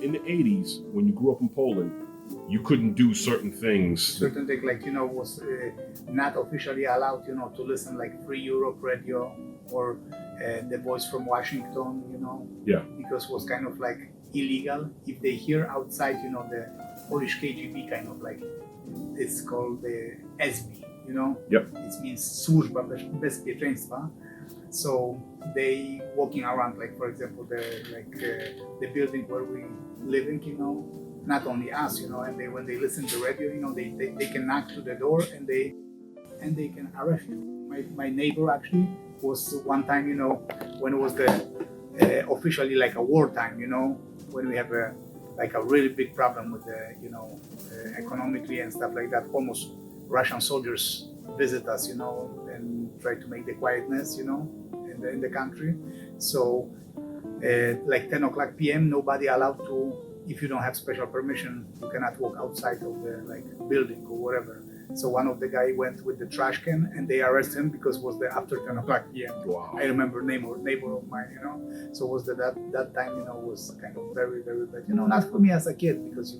in the 80s, when you grew up in Poland, you couldn't do certain things. Certain thing like was not officially allowed to listen like Free Europe radio or the Voice from Washington, Yeah. because was kind of like illegal if they hear outside the Polish KGB kind of like it's called the SB, Yep. it means Służba Bezpieczeństwa. So they walking around like for example the building where we living, not only us, and when they listen to radio, they can knock to the door and they can arrest you. My neighbor actually was one time, when it was the officially like a wartime, when we have a really big problem with the economically and stuff like that. Almost Russian soldiers visit us, and try to make the quietness, in the country. So like 10 o'clock p.m. nobody allowed to. If you don't have special permission, you cannot walk outside of the building or whatever. So one of the guy went with the trash can and they arrested him because it was the after 10 o'clock p.m. Wow. I remember neighbor of mine, So it was that time, was kind of very, very bad. Not for me as a kid because,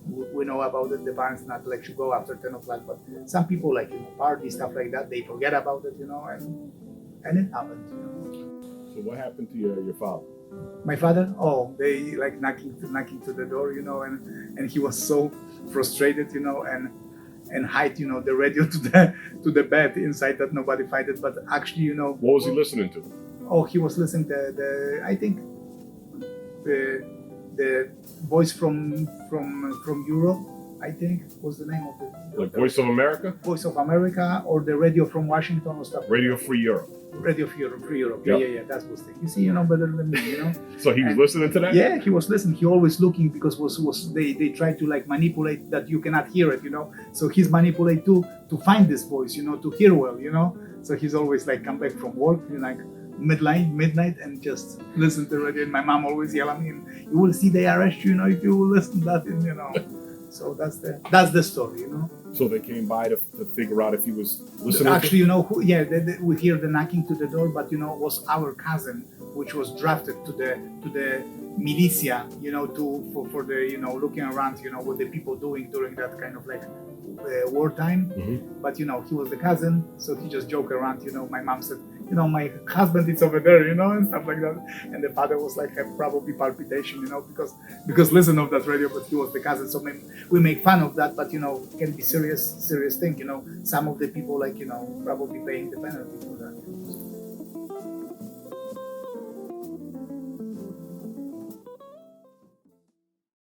we know about it. The parents not let you go after 10 o'clock, but some people like, party, stuff like that, they forget about it, and it happened, So what happened to your father? My father, they like knocking to the door, and he was so frustrated, and hide, the radio to the bed inside that nobody find it. But actually, What was he listening to? Oh, he was listening the I think the Voice from Europe, I think was the name of the Like Voice of America? Voice of America, or the Radio from Washington or stuff. Radio Free Europe. Radio Free Europe. Yep. Yeah, that was the thing. You see, better than me, So he was listening to that? Yeah, he was listening. He always looking because they try to like manipulate that you cannot hear it, So he's manipulate to find this voice, to hear well, So he's always like come back from work, like midnight and just listen to radio. And my mom always yell at me, you will see they arrest you, if you will listen to that, So that's the story, So they came by to figure out if he was listening. Actually, we hear the knocking to the door, but it was our cousin, which was drafted to the militia, for the looking around, what the people doing during that kind of like wartime. Mm-hmm. But he was the cousin, so he just joked around. My mom said, my husband is over there, and stuff like that. And the father was like have probably palpitation, because listen of that radio, but he was the cousin. So we make fun of that, but can be serious thing. Some of the people like probably paying the penalty for that.